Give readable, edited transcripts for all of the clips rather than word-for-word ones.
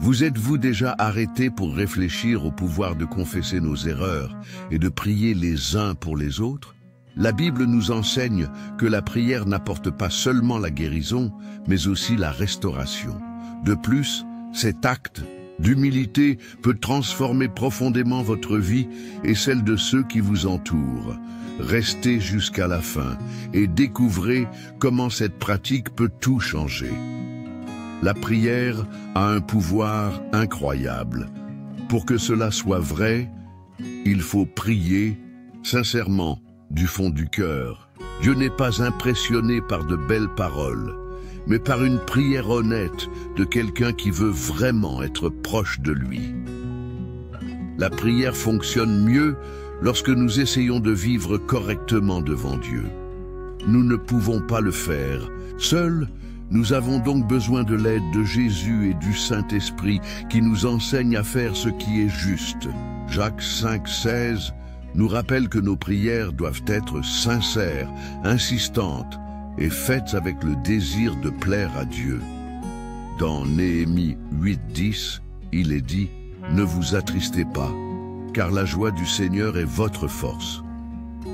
Vous êtes-vous déjà arrêté pour réfléchir au pouvoir de confesser nos erreurs et de prier les uns pour les autres? La Bible nous enseigne que la prière n'apporte pas seulement la guérison, mais aussi la restauration. De plus, cet acte d'humilité peut transformer profondément votre vie et celle de ceux qui vous entourent. Restez jusqu'à la fin et découvrez comment cette pratique peut tout changer. La prière a un pouvoir incroyable. Pour que cela soit vrai, il faut prier sincèrement, du fond du cœur. Dieu n'est pas impressionné par de belles paroles, mais par une prière honnête de quelqu'un qui veut vraiment être proche de lui. La prière fonctionne mieux lorsque nous essayons de vivre correctement devant Dieu. Nous ne pouvons pas le faire seuls. Nous avons donc besoin de l'aide de Jésus et du Saint-Esprit qui nous enseigne à faire ce qui est juste. Jacques 5,16 nous rappelle que nos prières doivent être sincères, insistantes et faites avec le désir de plaire à Dieu. Dans Néhémie 8,10, il est dit « Ne vous attristez pas, car la joie du Seigneur est votre force ».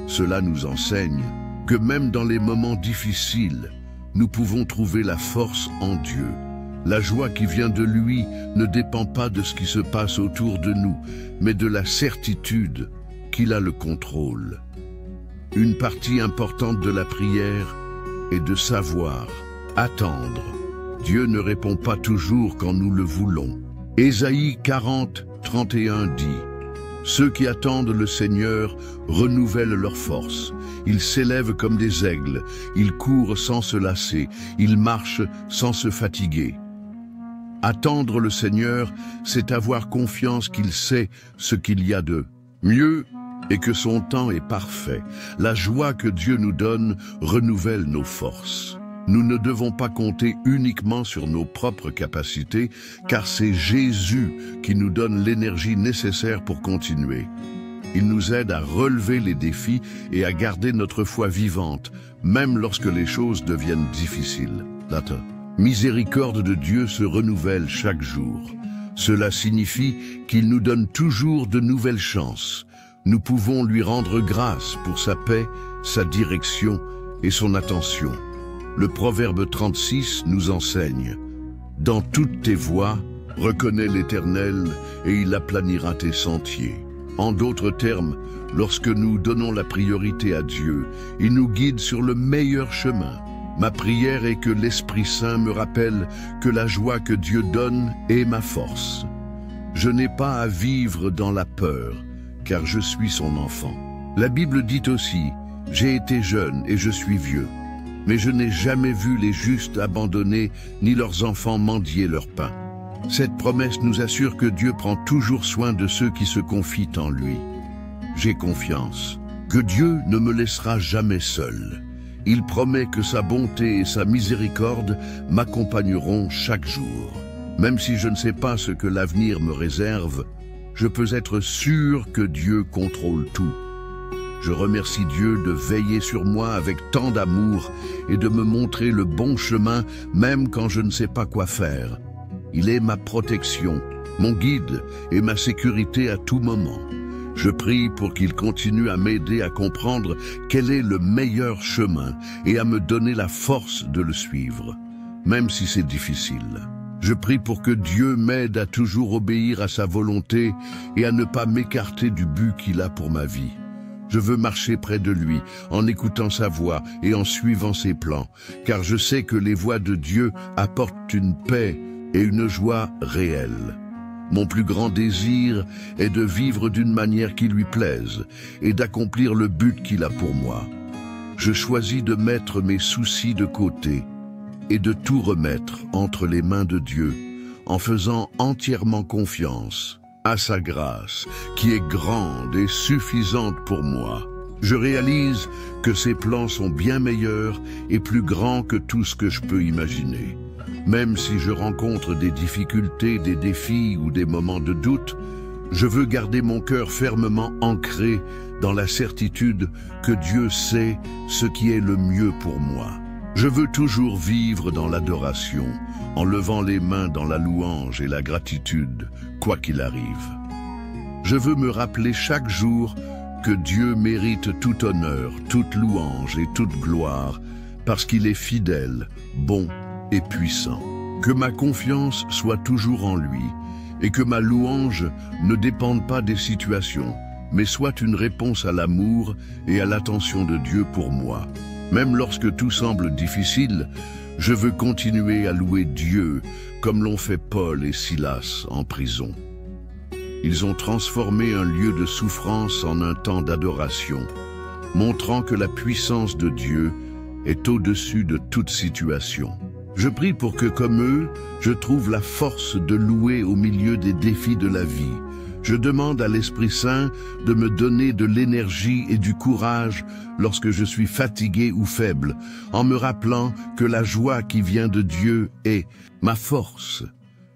Cela nous enseigne que même dans les moments difficiles, nous pouvons trouver la force en Dieu. La joie qui vient de lui ne dépend pas de ce qui se passe autour de nous, mais de la certitude qu'il a le contrôle. Une partie importante de la prière est de savoir attendre. Dieu ne répond pas toujours quand nous le voulons. Ésaïe 40:31 dit « Ceux qui attendent le Seigneur renouvellent leur force. Ils s'élèvent comme des aigles, ils courent sans se lasser, ils marchent sans se fatiguer. » Attendre le Seigneur, c'est avoir confiance qu'il sait ce qu'il y a de mieux et que son temps est parfait. La joie que Dieu nous donne renouvelle nos forces. Nous ne devons pas compter uniquement sur nos propres capacités, car c'est Jésus qui nous donne l'énergie nécessaire pour continuer. Il nous aide à relever les défis et à garder notre foi vivante, même lorsque les choses deviennent difficiles. La miséricorde de Dieu se renouvelle chaque jour. Cela signifie qu'il nous donne toujours de nouvelles chances. Nous pouvons lui rendre grâce pour sa paix, sa direction et son attention. Le Proverbe 36 nous enseigne « Dans toutes tes voies, reconnais l'Éternel et il aplanira tes sentiers. » En d'autres termes, lorsque nous donnons la priorité à Dieu, il nous guide sur le meilleur chemin. Ma prière est que l'Esprit Saint me rappelle que la joie que Dieu donne est ma force. Je n'ai pas à vivre dans la peur, car je suis son enfant. La Bible dit aussi « J'ai été jeune et je suis vieux, mais je n'ai jamais vu les justes abandonnés ni leurs enfants mendier leur pain. » Cette promesse nous assure que Dieu prend toujours soin de ceux qui se confient en lui. J'ai confiance que Dieu ne me laissera jamais seul. Il promet que sa bonté et sa miséricorde m'accompagneront chaque jour. Même si je ne sais pas ce que l'avenir me réserve, je peux être sûr que Dieu contrôle tout. Je remercie Dieu de veiller sur moi avec tant d'amour et de me montrer le bon chemin même quand je ne sais pas quoi faire. Il est ma protection, mon guide et ma sécurité à tout moment. Je prie pour qu'il continue à m'aider à comprendre quel est le meilleur chemin et à me donner la force de le suivre, même si c'est difficile. Je prie pour que Dieu m'aide à toujours obéir à sa volonté et à ne pas m'écarter du but qu'il a pour ma vie. Je veux marcher près de lui, en écoutant sa voix et en suivant ses plans, car je sais que les voies de Dieu apportent une paix et une joie réelle. Mon plus grand désir est de vivre d'une manière qui lui plaise et d'accomplir le but qu'il a pour moi. Je choisis de mettre mes soucis de côté et de tout remettre entre les mains de Dieu en faisant entièrement confiance à sa grâce qui est grande et suffisante pour moi. Je réalise que ses plans sont bien meilleurs et plus grands que tout ce que je peux imaginer. Même si je rencontre des difficultés, des défis ou des moments de doute, je veux garder mon cœur fermement ancré dans la certitude que Dieu sait ce qui est le mieux pour moi. Je veux toujours vivre dans l'adoration, en levant les mains dans la louange et la gratitude, quoi qu'il arrive. Je veux me rappeler chaque jour que Dieu mérite tout honneur, toute louange et toute gloire, parce qu'il est fidèle, bon et puissant. Que ma confiance soit toujours en lui, et que ma louange ne dépende pas des situations, mais soit une réponse à l'amour et à l'attention de Dieu pour moi. Même lorsque tout semble difficile, je veux continuer à louer Dieu, comme l'ont fait Paul et Silas en prison. Ils ont transformé un lieu de souffrance en un temps d'adoration, montrant que la puissance de Dieu est au-dessus de toute situation. Je prie pour que, comme eux, je trouve la force de louer au milieu des défis de la vie. Je demande à l'Esprit Saint de me donner de l'énergie et du courage lorsque je suis fatigué ou faible, en me rappelant que la joie qui vient de Dieu est ma force.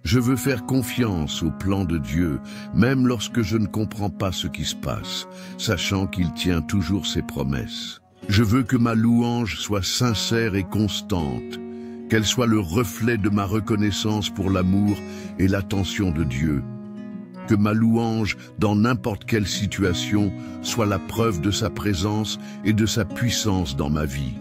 Je veux faire confiance au plan de Dieu, même lorsque je ne comprends pas ce qui se passe, sachant qu'il tient toujours ses promesses. Je veux que ma louange soit sincère et constante, qu'elle soit le reflet de ma reconnaissance pour l'amour et l'attention de Dieu. Que ma louange, dans n'importe quelle situation, soit la preuve de sa présence et de sa puissance dans ma vie.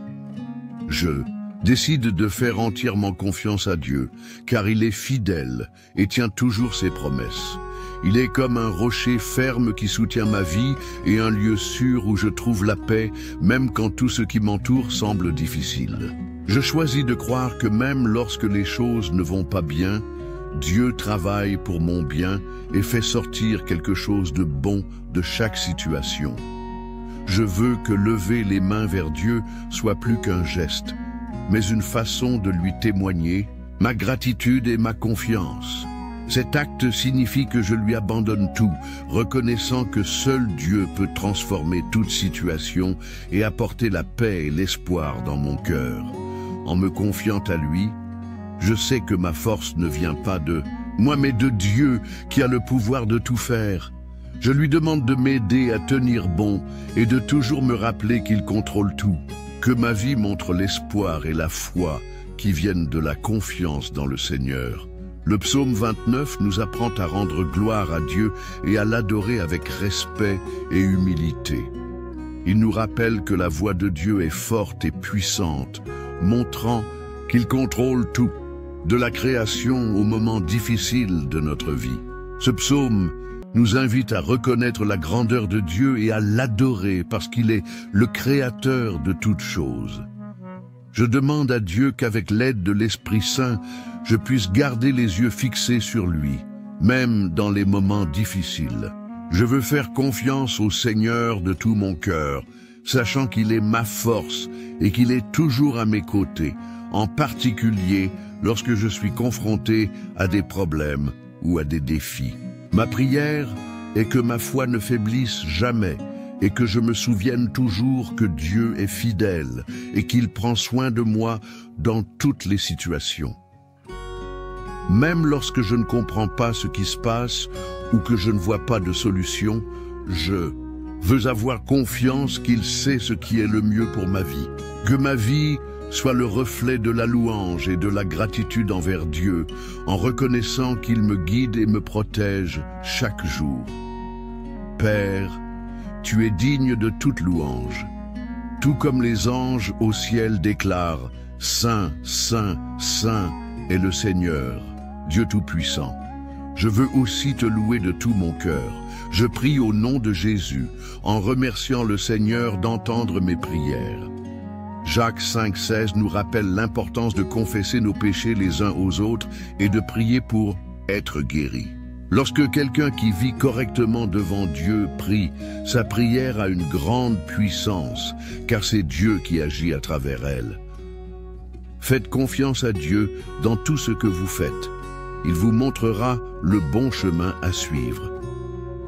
Je décide de faire entièrement confiance à Dieu, car il est fidèle et tient toujours ses promesses. Il est comme un rocher ferme qui soutient ma vie et un lieu sûr où je trouve la paix, même quand tout ce qui m'entoure semble difficile. Je choisis de croire que même lorsque les choses ne vont pas bien, Dieu travaille pour mon bien et fait sortir quelque chose de bon de chaque situation. Je veux que lever les mains vers Dieu soit plus qu'un geste, mais une façon de lui témoigner ma gratitude et ma confiance. Cet acte signifie que je lui abandonne tout, reconnaissant que seul Dieu peut transformer toute situation et apporter la paix et l'espoir dans mon cœur. En me confiant à lui, je sais que ma force ne vient pas de moi, mais de Dieu qui a le pouvoir de tout faire. Je lui demande de m'aider à tenir bon et de toujours me rappeler qu'il contrôle tout. Que ma vie montre l'espoir et la foi qui viennent de la confiance dans le Seigneur. Le psaume 29 nous apprend à rendre gloire à Dieu et à l'adorer avec respect et humilité. Il nous rappelle que la voix de Dieu est forte et puissante, montrant qu'il contrôle tout, de la création aux moments difficiles de notre vie. Ce psaume nous invite à reconnaître la grandeur de Dieu et à l'adorer parce qu'il est le créateur de toutes choses. Je demande à Dieu qu'avec l'aide de l'Esprit Saint, je puisse garder les yeux fixés sur lui, même dans les moments difficiles. Je veux faire confiance au Seigneur de tout mon cœur, sachant qu'il est ma force et qu'il est toujours à mes côtés, en particulier lorsque je suis confronté à des problèmes ou à des défis. Ma prière est que ma foi ne faiblisse jamais et que je me souvienne toujours que Dieu est fidèle et qu'il prend soin de moi dans toutes les situations. Même lorsque je ne comprends pas ce qui se passe ou que je ne vois pas de solution, je veux avoir confiance qu'il sait ce qui est le mieux pour ma vie. Que ma vie soit le reflet de la louange et de la gratitude envers Dieu, en reconnaissant qu'il me guide et me protège chaque jour. Père, tu es digne de toute louange. Tout comme les anges au ciel déclarent « Saint, Saint, Saint est le Seigneur, Dieu Tout-Puissant ». Je veux aussi te louer de tout mon cœur. Je prie au nom de Jésus, en remerciant le Seigneur d'entendre mes prières. Jacques 5,16 nous rappelle l'importance de confesser nos péchés les uns aux autres et de prier pour être guéri. Lorsque quelqu'un qui vit correctement devant Dieu prie, sa prière a une grande puissance, car c'est Dieu qui agit à travers elle. Faites confiance à Dieu dans tout ce que vous faites. Il vous montrera le bon chemin à suivre.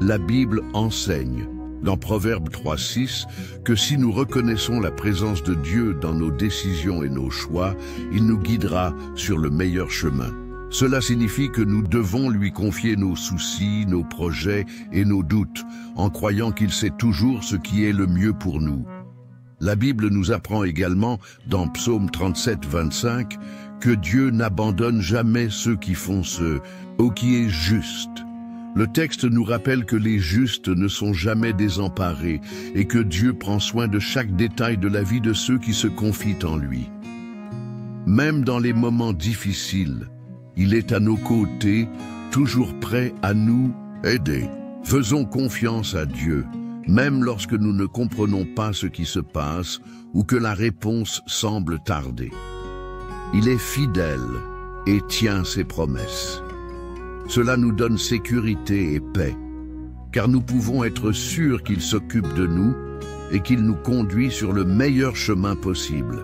La Bible enseigne, dans Proverbe 3,6, que si nous reconnaissons la présence de Dieu dans nos décisions et nos choix, il nous guidera sur le meilleur chemin. Cela signifie que nous devons lui confier nos soucis, nos projets et nos doutes, en croyant qu'il sait toujours ce qui est le mieux pour nous. La Bible nous apprend également, dans Psaume 37, 25, que Dieu n'abandonne jamais ceux qui font ce qui est juste. Le texte nous rappelle que les justes ne sont jamais désemparés et que Dieu prend soin de chaque détail de la vie de ceux qui se confient en lui. Même dans les moments difficiles, il est à nos côtés, toujours prêt à nous aider. Faisons confiance à Dieu, même lorsque nous ne comprenons pas ce qui se passe ou que la réponse semble tarder. Il est fidèle et tient ses promesses. Cela nous donne sécurité et paix, car nous pouvons être sûrs qu'il s'occupe de nous et qu'il nous conduit sur le meilleur chemin possible.